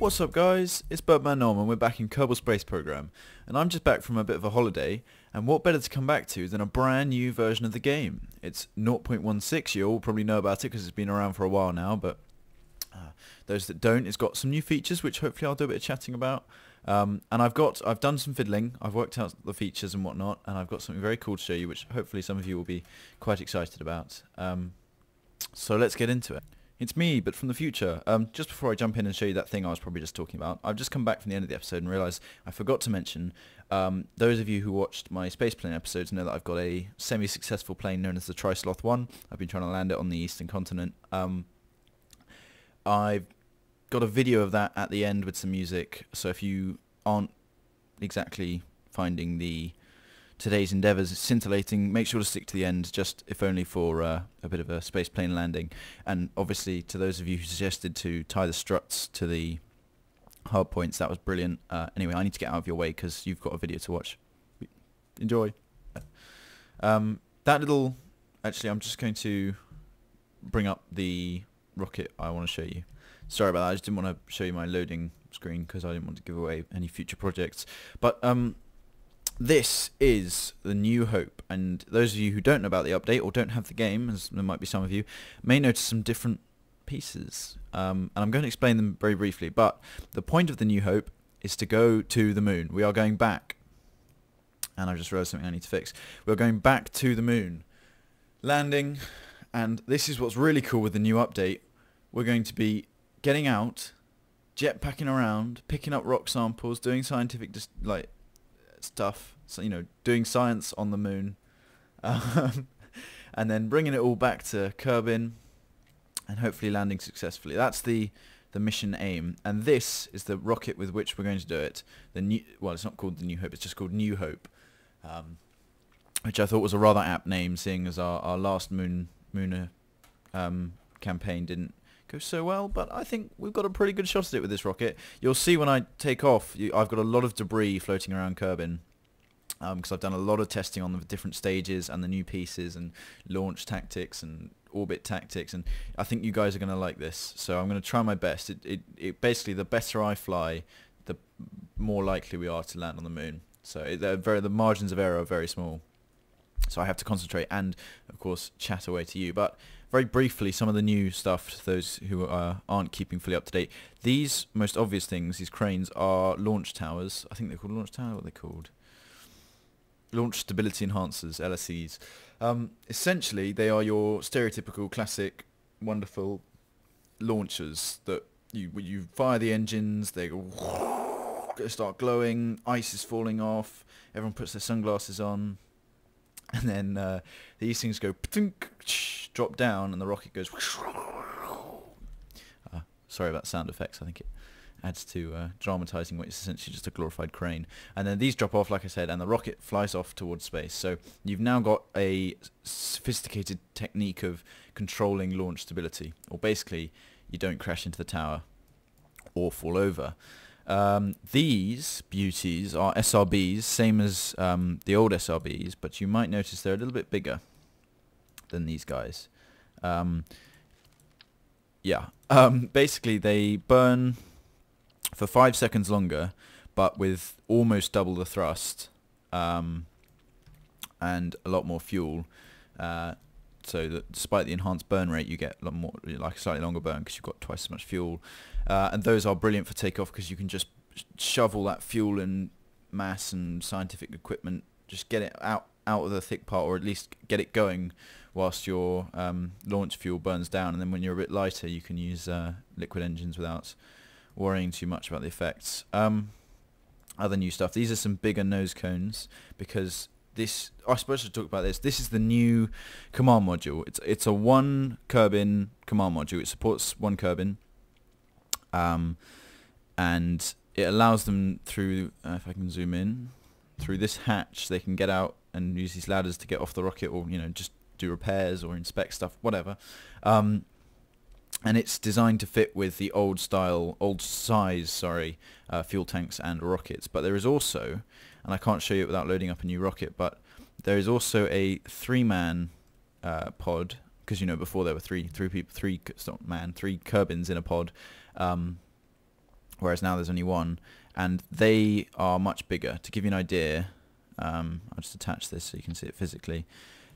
What's up guys, it's Birdman Norm and we're back in Kerbal Space Program, and I'm just back from a bit of a holiday, and what better to come back to than a brand new version of the game. It's 0.16, you all probably know about it because it's been around for a while now, but those that don't, it's got some new features which hopefully I'll do a bit of chatting about. And I've done some fiddling, I've worked out the features and whatnot, and I've got something very cool to show you which hopefully some of you will be quite excited about. So let's get into it. It's me, but from the future. Just before I jump in and show you that thing I was probably just talking about, I've just come back from the end of the episode and realised I forgot to mention, those of you who watched my space plane episodes know that I've got a semi-successful plane known as the Tri-Sloth 1. I've been trying to land it on the eastern continent. I've got a video of that at the end with some music, so if you aren't exactly finding today's endeavours scintillating, make sure to stick to the end, just if only for a bit of a space plane landing. And obviously to those of you who suggested to tie the struts to the hard points, that was brilliant. Anyway, I need to get out of your way because you've got a video to watch. Enjoy. Actually I'm just going to bring up the rocket I want to show you. Sorry about that, I just didn't want to show you my loading screen because I didn't want to give away any future projects. But this is the New Hope, and those of you who don't know about the update or don't have the game, as there might be some of you, may notice some different pieces. And I'm going to explain them very briefly, but the point of the New Hope is to go to the moon. We are going back. And I've just realised something I need to fix. We're going back to the moon. Landing, and this is what's really cool with the new update. We're going to be getting out, jetpacking around, picking up rock samples, doing scientific stuff, so doing science on the moon, and then bringing it all back to Kerbin and hopefully landing successfully. That's the mission aim, and this is the rocket with which we're going to do it. It's not called the New Hope, it's just called New Hope, which I thought was a rather apt name, seeing as our last Mooner campaign didn't go so well, but I think we've got a pretty good shot at it with this rocket. You'll see when I take off, I've got a lot of debris floating around Kerbin, because I've done a lot of testing on the different stages and the new pieces and launch tactics and orbit tactics, and I think you guys are going to like this, so I'm going to try my best. It basically, the better I fly, the more likely we are to land on the moon, so the margins of error are very small, so I have to concentrate and of course chat away to you. But very briefly, some of the new stuff to those who aren't keeping fully up to date. These most obvious things, these cranes, are launch towers. I think they're called launch tower. What are they called? Launch stability enhancers, LSEs. Essentially, they are your stereotypical, classic, wonderful launchers that you fire the engines, they start glowing, ice is falling off, everyone puts their sunglasses on, and then these things go drop down and the rocket goes. Sorry about sound effects, I think it adds to dramatising what is essentially just a glorified crane. And then these drop off, like I said, and the rocket flies off towards space. So you've now got a sophisticated technique of controlling launch stability, or basically you don't crash into the tower or fall over. These beauties are SRBs, same as the old SRBs, but you might notice they're a little bit bigger than these guys. Basically they burn for 5 seconds longer, but with almost double the thrust, and a lot more fuel, so that despite the enhanced burn rate you get a lot more, like a slightly longer burn because you've got twice as much fuel. And those are brilliant for takeoff because you can just shove all that fuel and mass and scientific equipment, just get it out of the thick part, or at least get it going whilst your launch fuel burns down, and then when you're a bit lighter you can use liquid engines without worrying too much about the effects. Other new stuff, these are some bigger nose cones, because this, I suppose I should talk about this. This is the new command module. It's a one Kerbin command module. It supports one Kerbin, and it allows them through, if I can zoom in, through this hatch they can get out and use these ladders to get off the rocket, or just do repairs or inspect stuff, whatever. And it's designed to fit with the old size fuel tanks and rockets. But there is also, and I can't show you it without loading up a new rocket, but there is also a 3-man pod, because before there were three Kerbins in a pod, whereas now there's only one, and they are much bigger. To give you an idea, I'll just attach this so you can see it physically.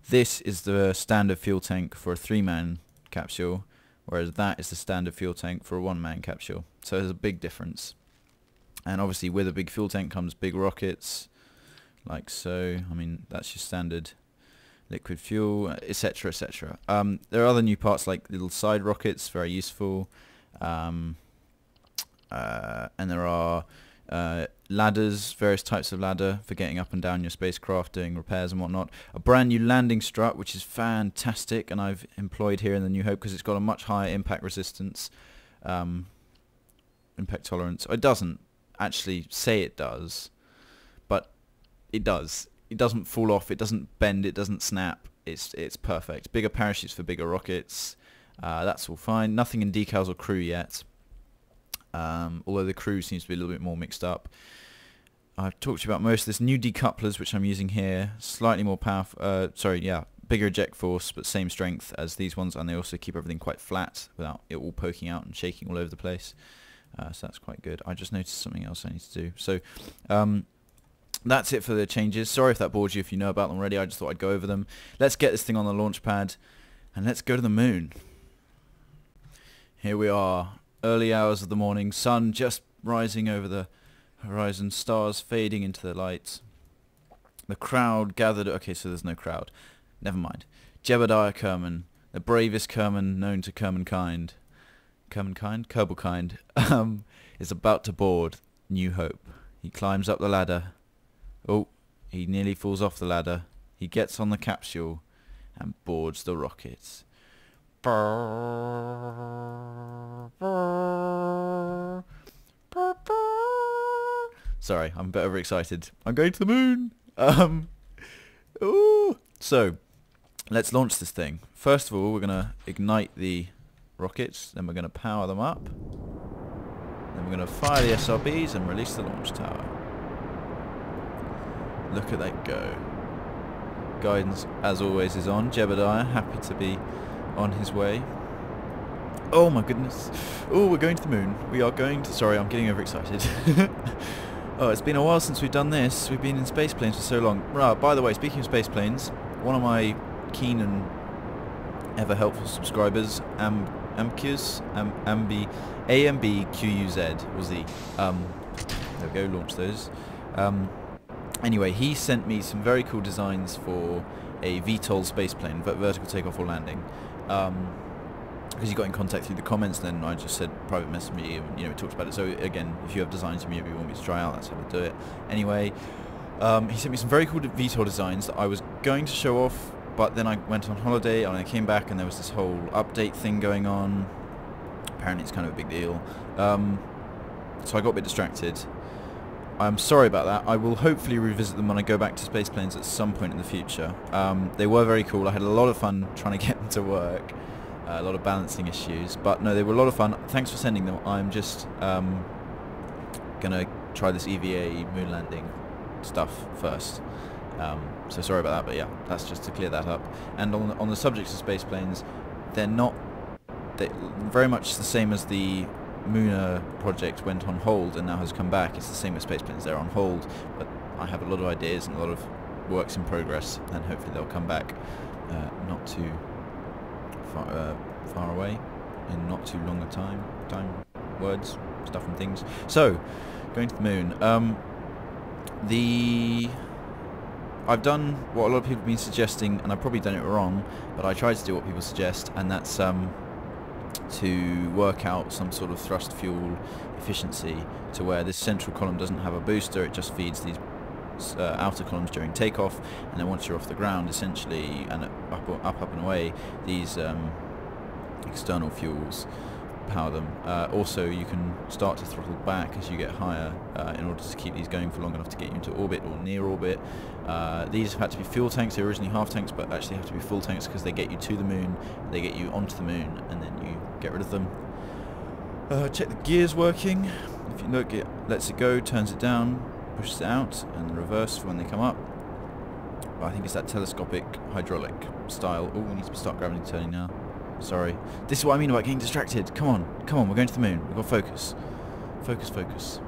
This is the standard fuel tank for a 3-man capsule, whereas that is the standard fuel tank for a 1-man capsule. So there's a big difference. And obviously with a big fuel tank comes big rockets, like so. I mean, that's your standard liquid fuel, etc., etc. There are other new parts like little side rockets, very useful. And there are ladders, various types of ladder for getting up and down your spacecraft, doing repairs and whatnot. A brand new landing strut, which is fantastic, and I've employed here in the New Hope because it's got a much higher impact resistance, impact tolerance. It doesn't actually say it does, but it does. It doesn't fall off, it doesn't bend, it doesn't snap. It's perfect. Bigger parachutes for bigger rockets. That's all fine. Nothing in decals or crew yet. Although the crew seems to be a little bit more mixed up. I've talked to you about most of this. New decouplers, which I'm using here, slightly more powerful, bigger eject force, but same strength as these ones, and they also keep everything quite flat without it all poking out and shaking all over the place. So that's quite good. I just noticed something else I need to do. So that's it for the changes. Sorry if that bored you if you know about them already. I just thought I'd go over them. Let's get this thing on the launch pad, and let's go to the moon. Here we are. Early hours of the morning, sun just rising over the horizon, stars fading into the light. The crowd gathered. Okay, so there's no crowd. Never mind. Jebediah Kerman, the bravest Kerman known to Kermankind, Kerbal kind, is about to board New Hope. He climbs up the ladder. Oh, he nearly falls off the ladder. He gets on the capsule and boards the rockets. Sorry, I'm a bit overexcited. I'm going to the moon. So, let's launch this thing. First of all, we're going to ignite the rockets, then we're going to power them up, then we're going to fire the SRBs and release the launch tower. Look at that go. Guidance, as always, is on. Jebediah, happy to be on his way. Oh my goodness. Oh, we're going to the moon. We are going to... Sorry, I'm getting overexcited. Oh, it's been a while since we've done this. We've been in space planes for so long. By the way, speaking of space planes, one of my keen and ever helpful subscribers, AMBQZ, was the... there we go, launch those. Anyway, he sent me some very cool designs for a VTOL space plane, vertical takeoff or landing. Because he got in contact through the comments, then I just said private message me, and we talked about it. So again, if you have designs you maybe want me to try out, that's how to do it. Anyway, he sent me some very cool VTOL designs that I was going to show off, but then I went on holiday and I came back and there was this whole update thing going on. Apparently it's kind of a big deal. So I got a bit distracted. I'm sorry about that. I will hopefully revisit them when I go back to space planes at some point in the future. They were very cool. I had a lot of fun trying to get them to work. A lot of balancing issues, but no, they were a lot of fun. Thanks for sending them. I'm just gonna try this EVA moon landing stuff first. So sorry about that, but yeah, that's just to clear that up. And on the subject of space planes, they're very much the same as the Lunar project went on hold and now has come back. It's the same with space planes. They're on hold, but I have a lot of ideas and a lot of works in progress, and hopefully they'll come back not too far away in not too long a time, words, stuff and things. So, going to the moon. I've done what a lot of people have been suggesting, and I've probably done it wrong, but I tried to do what people suggest, and that's to work out some sort of thrust fuel efficiency to where this central column doesn't have a booster, it just feeds these outer columns during takeoff, and then once you're off the ground, essentially, and up and away, these external fuels power them. Also, you can start to throttle back as you get higher in order to keep these going for long enough to get you into orbit or near orbit. These have had to be fuel tanks. They were originally half tanks, but actually have to be full tanks because they get you to the moon, they get you onto the moon, and then you get rid of them. Check the gears working. If you look, it lets it go, turns it down, pushes it out, and the reverse for when they come up. But I think it's that telescopic hydraulic style. Oh, we need to start gravity turning now. Sorry. This is what I mean about getting distracted. Come on, we're going to the moon. We've got to focus. Focus, focus.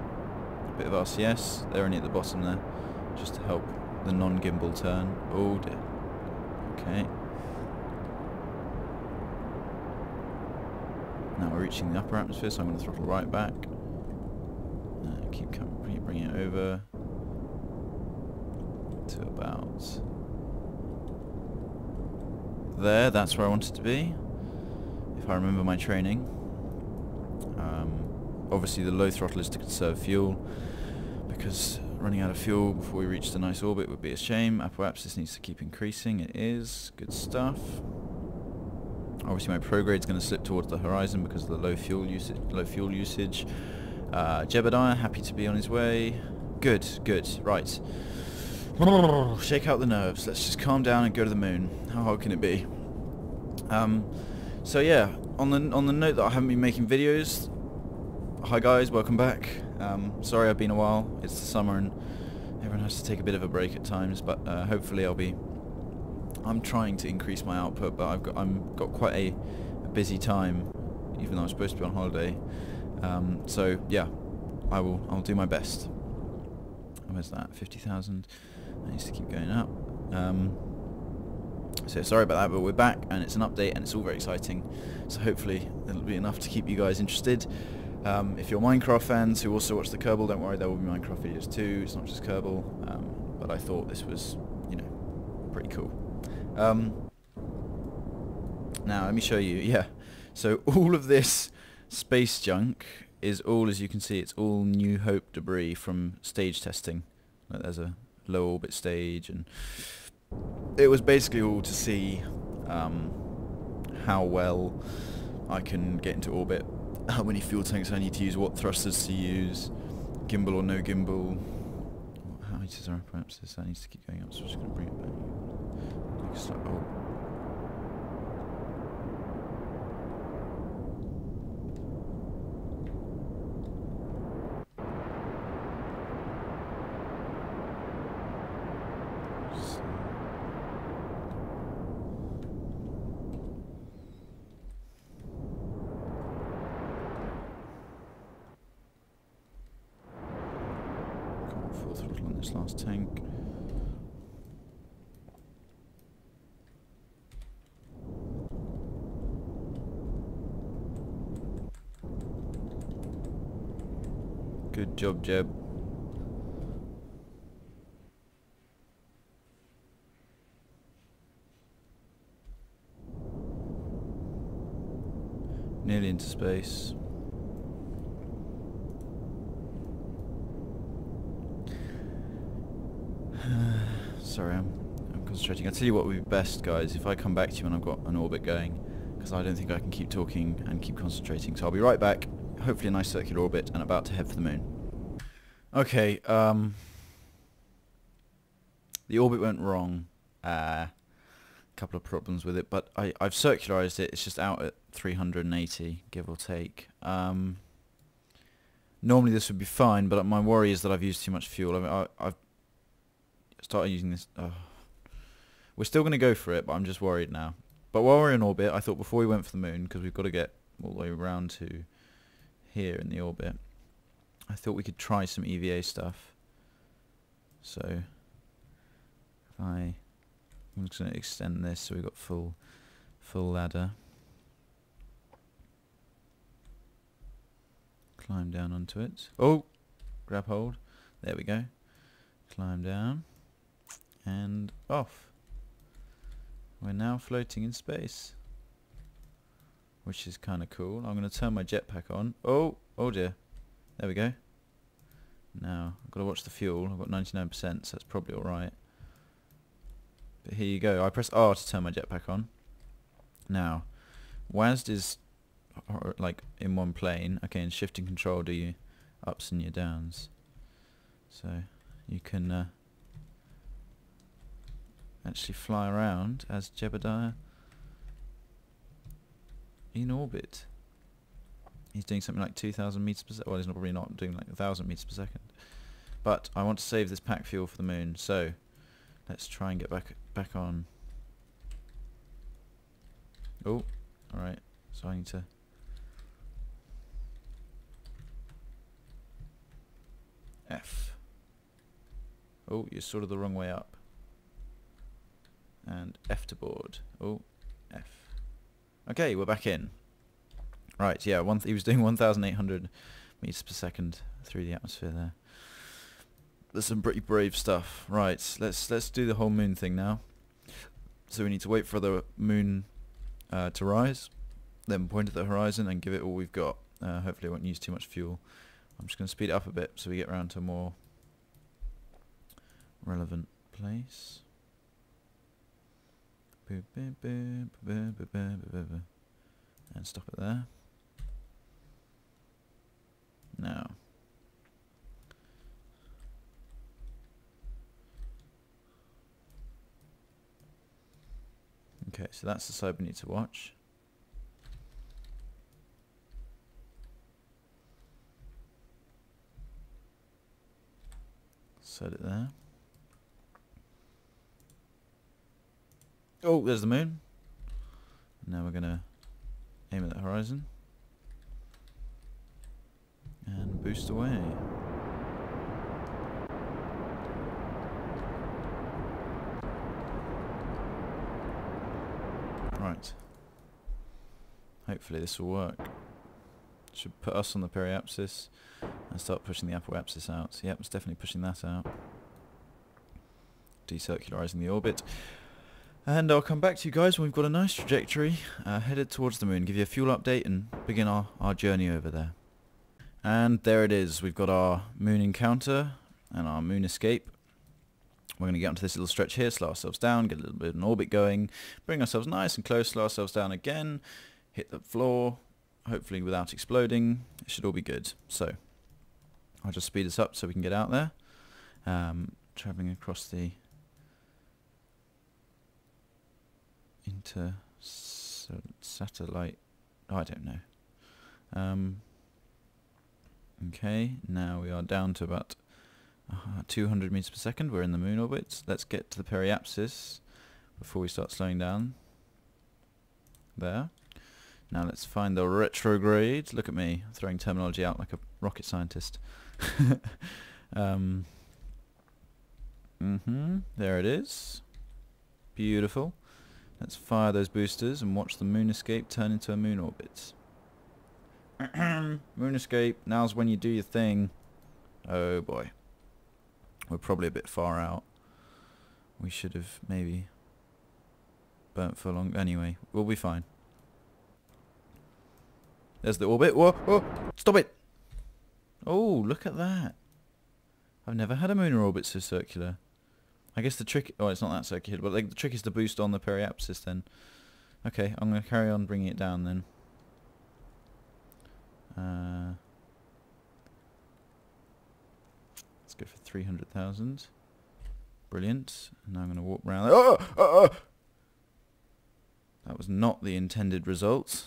A bit of RCS. They're only at the bottom there, just to help the non-gimbal turn. Oh dear. Okay. Now we're reaching the upper atmosphere, so I'm going to throttle right back. Keep bringing it over to about there. That's where I want it to be, if I remember my training. Obviously the low throttle is to conserve fuel, because running out of fuel before we reach the nice orbit would be a shame. Apoapsis needs to keep increasing. It is. Good stuff. Obviously my prograde is going to slip towards the horizon because of the low fuel usage. Jebediah, happy to be on his way. Good, good. Right. Shake out the nerves. Let's just calm down and go to the moon. How hard can it be? So yeah, on the note that I haven't been making videos, hi guys, welcome back. Sorry I've been a while. It's the summer and everyone has to take a bit of a break at times, but hopefully I'm trying to increase my output, but I've got quite a busy time, even though I'm supposed to be on holiday. So yeah, I'll do my best. Where's that? 50,000. That needs to keep going up. So sorry about that, but we're back and it's an update and it's all very exciting. So hopefully it'll be enough to keep you guys interested. If you're Minecraft fans who also watch the Kerbal, don't worry, there will be Minecraft videos too. It's not just Kerbal. But I thought this was, pretty cool. Now let me show you. Yeah. So all of this space junk is all, as you can see, it's all New Hope debris from stage testing. There's a low orbit stage, and it was basically all to see how well I can get into orbit, how many fuel tanks I need to use, what thrusters to use, gimbal or no gimbal. How meters are perhaps this? That needs to keep going up, so I'm just going to bring it back. Oh. Full throttle on this last tank. Good job, Jeb. Nearly into space. Sorry, I'm concentrating. I'll tell you what would be best, guys, if I come back to you when I've got an orbit going, because I don't think I can keep talking and keep concentrating. So I'll be right back, hopefully a nice circular orbit, and about to head for the moon. Okay, the orbit went wrong. Couple of problems with it, but I've circularized it. It's just out at 380, give or take. Normally this would be fine, but my worry is that I've used too much fuel. I mean, I've started using this. We're still going to go for it, but I'm just worried now. But while we're in orbit, I thought before we went for the moon, because we've got to get all the way around to here in the orbit, I thought we could try some EVA stuff. So I'm just going to extend this so we've got full ladder. Climb down onto it. Oh, grab hold. There we go. Climb down and off. We're now floating in space, which is kind of cool. I'm going to turn my jetpack on. Oh dear. There we go. Now I've got to watch the fuel. I've got 99%, so that's probably all right. But here you go. I press R to turn my jetpack on. Now, WASD is like in one plane. Okay, and shifting control do your ups and your downs. So you can actually fly around as Jebediah in orbit. He's doing something like 2,000 meters per second. Well, he's probably not doing like 1,000 meters per second. But I want to save this pack fuel for the moon, so let's try and get back on. Oh, all right. So I need to F. Oh, you're sort of the wrong way up. And F to board. Oh, F. Okay, we're back in. Right, yeah, he was doing 1,800 meters per second through the atmosphere there. That's some pretty brave stuff. Right, let's do the whole moon thing now. So we need to wait for the moon to rise, then point at the horizon and give it all we've got. Hopefully I won't use too much fuel. I'm just going to speed it up a bit so we get around to a more relevant place. And stop it there. Now. Okay, so that's the side we need to watch. Set it there. Oh, there's the moon. Now we're going to aim at the horizon. And boost away. Right. Hopefully this will work. Should put us on the periapsis and start pushing the apoapsis out. Yep, it's definitely pushing that out. Decircularizing the orbit. And I'll come back to you guys when we've got a nice trajectory headed towards the moon. Give you a fuel update and begin our journey over there. And there it is. We've got our moon encounter and our moon escape. We're going to get onto this little stretch here, slow ourselves down, get a little bit of an orbit going, bring ourselves nice and close, slow ourselves down again, hit the floor, hopefully without exploding. It should all be good. So I'll just speed us up so we can get out there. Travelling across the satellite. Oh, I don't know. Okay, now we are down to about 200 meters per second. We're in the moon orbit. Let's get to the periapsis before we start slowing down. There. Now let's find the retrograde. Look at me throwing terminology out like a rocket scientist. There it is. Beautiful. Let's fire those boosters and watch the moon escape turn into a moon orbit. Moon escape. Now's when you do your thing. Oh boy. We're probably a bit far out. We should have maybe burnt for long. Anyway, we'll be fine. There's the orbit. Whoa, whoa, stop it. Oh, look at that. I've never had a lunar orbit so circular. I guess the trick... Oh, it's not that circular, but like, the trick is to boost on the periapsis then. Okay, I'm going to carry on bringing it down then. Let's go for 300,000. Brilliant. And now I'm going to warp around. That was not the intended result.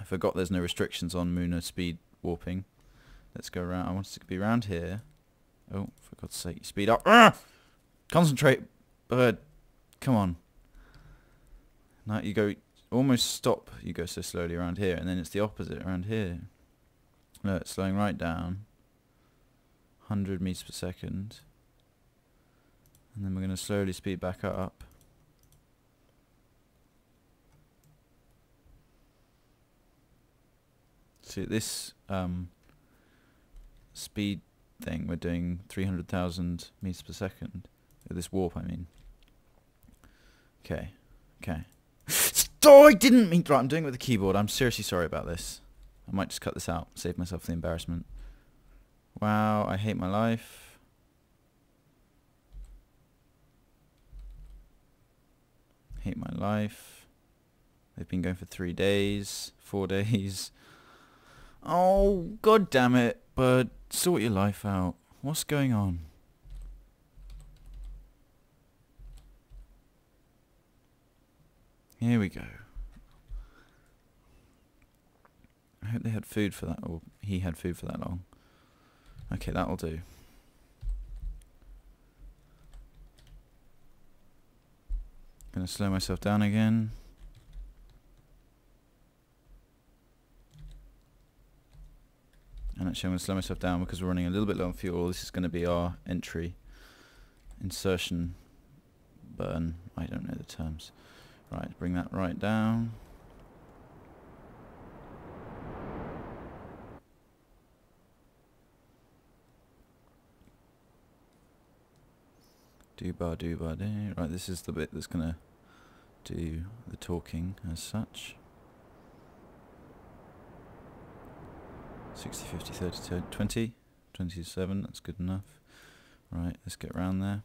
I forgot there's no restrictions on lunar speed warping. Let's go around. I want it to be around here. Oh, for God's sake, speed up. Concentrate, bird. Come on. Now you go almost stop. You go so slowly around here, and then it's the opposite around here. No, it's slowing right down. 100 meters per second. And then we're going to slowly speed back up. See, this speed thing, we're doing 300,000 meters per second. This warp, I mean. Okay. Okay. Oh, I didn't mean... Right, I'm doing it with the keyboard. I'm seriously sorry about this. I might just cut this out, save myself the embarrassment. Wow, I hate my life. Hate my life. They've been going for 3 days, 4 days. Oh, God damn it, bud. Sort your life out. What's going on? Here we go. I hope they had food for that, or he had food for that long. Okay, that'll do. Gonna slow myself down again. And actually I'm going to slow myself down because we're running a little bit low on fuel. This is going to be our entry insertion burn. I don't know the terms. Right, bring that right down. Do bar do. Right, this is the bit that's going to do the talking as such. 60, 50, 30, 20, 27, that's good enough. Right, let's get around there.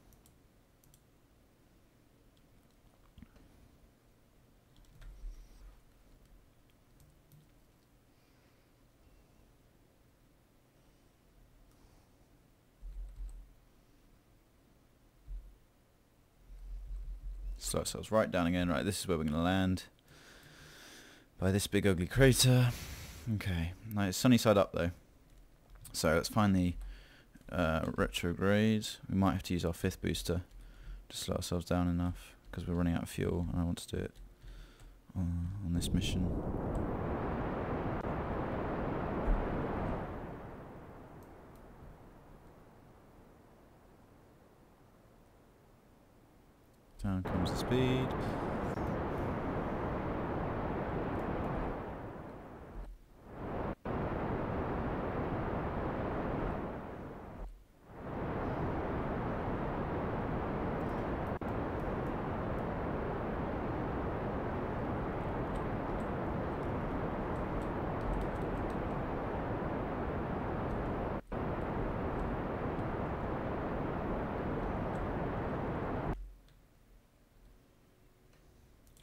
Slow ourselves right down again. Right, this is where we're going to land. By this big ugly crater. Okay, now it's sunny side up though. So let's find the retrograde. We might have to use our 5th booster to slow ourselves down enough because we're running out of fuel and I want to do it on this mission. Down comes the speed.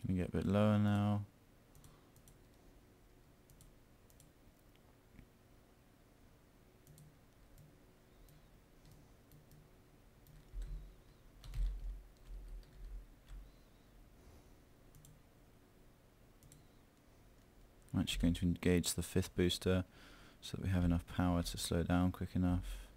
Gonna get a bit lower now. I'm actually going to engage the 5th booster so that we have enough power to slow down quick enough.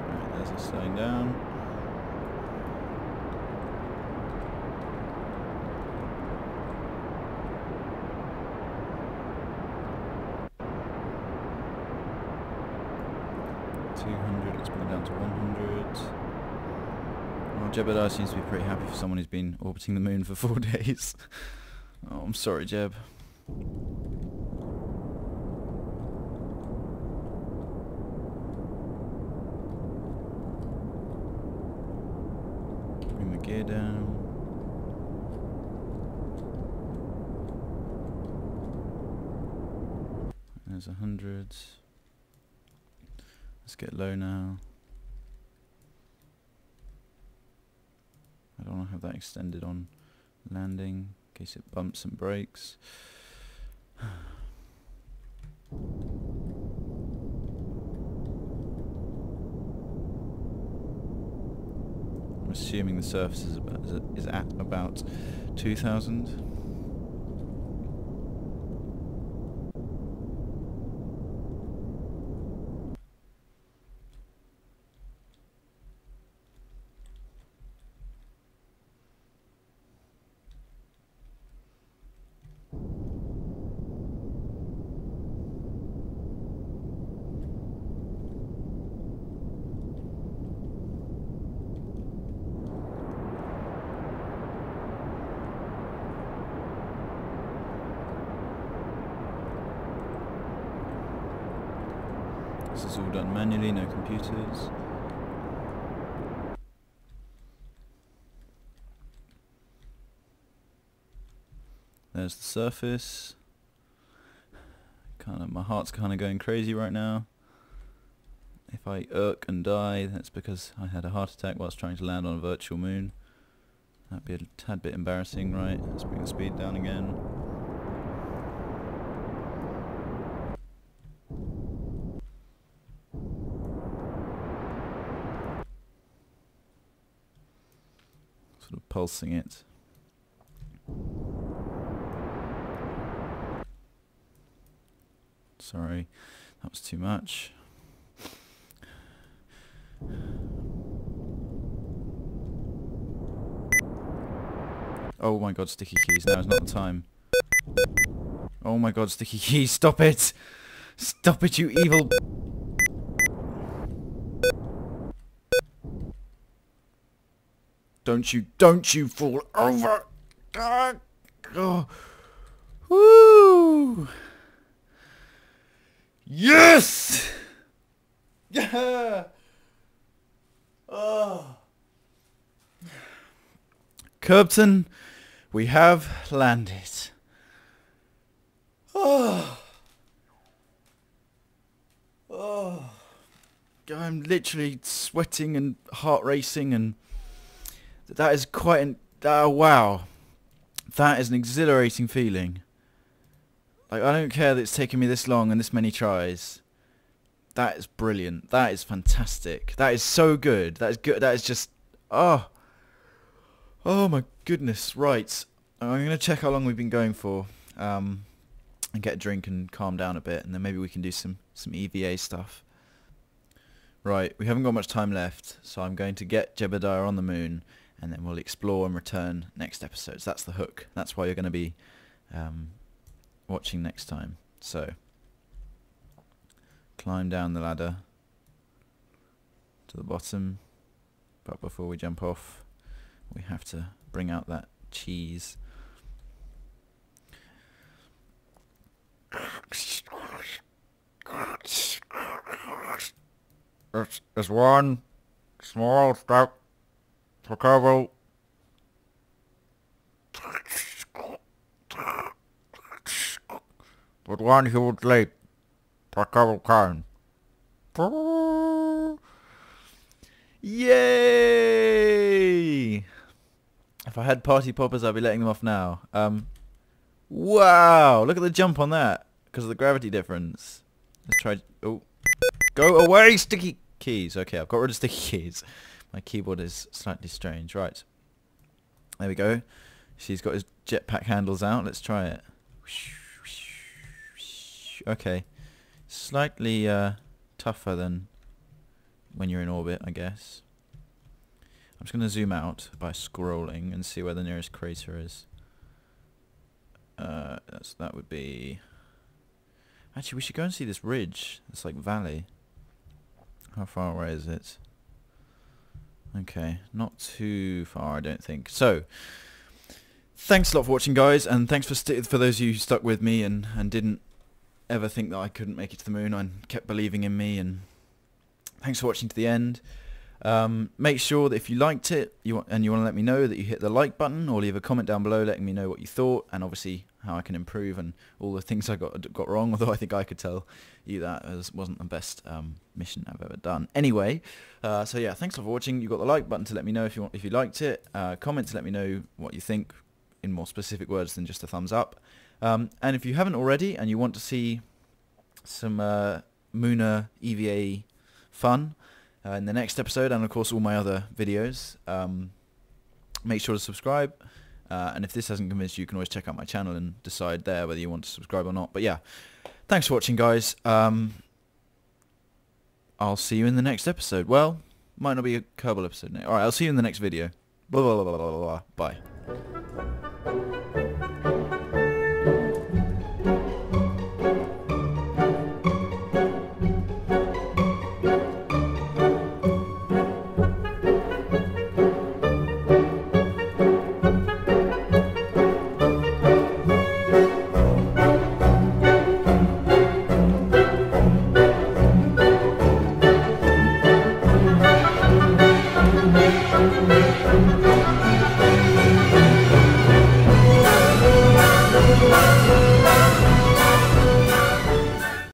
Right, there's us slowing down. Let's bring it down to 100. Well, Jebediah seems to be pretty happy for someone who's been orbiting the moon for 4 days. Oh, I'm sorry, Jeb. Bring the gear down. There's 100. Let's get low now. I don't want to have that extended on landing in case it bumps and breaks. I'm assuming the surface is at about 2,000. This is all done manually, no computers. There's the surface. My heart's kind of going crazy right now. If I irk and die, that's because I had a heart attack whilst trying to land on a virtual moon. That'd be a tad bit embarrassing, right? Let's bring the speed down again. Sort of pulsing it. Sorry, That was too much. Oh my god, sticky keys. Now is not the time. Oh my god, sticky keys. Stop it! Stop it, you evil... Don't you fall over! Oh. Woo! Yes! Yeah! Oh. Kerbton, we have landed. Oh. Oh. I'm literally sweating and heart racing, and that is quite an... wow. That is an exhilarating feeling. Like, I don't care that it's taken me this long and this many tries. That is brilliant. That is fantastic. That is so good. That is good. That is just... Oh. Oh my goodness. Right. I'm going to check how long we've been going for. And get a drink and calm down a bit. And then maybe we can do some EVA stuff. Right. We haven't got much time left. So I'm going to get Jebediah on the moon. And then we'll explore and return next episode. So that's the hook. That's why you're going to be watching next time. So, climb down the ladder to the bottom. But before we jump off, we have to bring out that cheese. It's one small step for Kerbal, but one huge leap for Kerbal. Yay! If I had party poppers, I'd be letting them off now. Wow! Look at the jump on that because of the gravity difference. Let's try. Oh, go away, sticky keys. Okay, I've got rid of sticky keys. My keyboard is slightly strange. Right. There we go. He's got his jetpack handles out. Let's try it. Okay. Slightly tougher than when you're in orbit, I guess. I'm just going to zoom out by scrolling and see where the nearest crater is. That would be... Actually, we should go and see this ridge. It's like valley. How far away is it? Okay, not too far, I don't think. So, thanks a lot for watching, guys, and thanks for those of you who stuck with me and didn't ever think that I couldn't make it to the moon and kept believing in me, and thanks for watching to the end. Make sure that if you liked it and you want to let me know, that you hit the like button or leave a comment down below letting me know what you thought and obviously how I can improve and all the things I got wrong, although I think I could tell you that it wasn't the best mission I've ever done. Anyway, so yeah, thanks a lot for watching. You've got the like button to let me know if you liked it, comment to let me know what you think in more specific words than just a thumbs up. And if you haven't already and you want to see some Mooner EVA fun in the next episode, and of course all my other videos, make sure to subscribe, and if this hasn't convinced you, you can always check out my channel and decide there whether you want to subscribe or not. But yeah, thanks for watching, guys. I'll see you in the next episode. Well, might not be a Kerbal episode now. Alright, I'll see you in the next video. Blah, blah, blah, blah, blah, blah. Bye.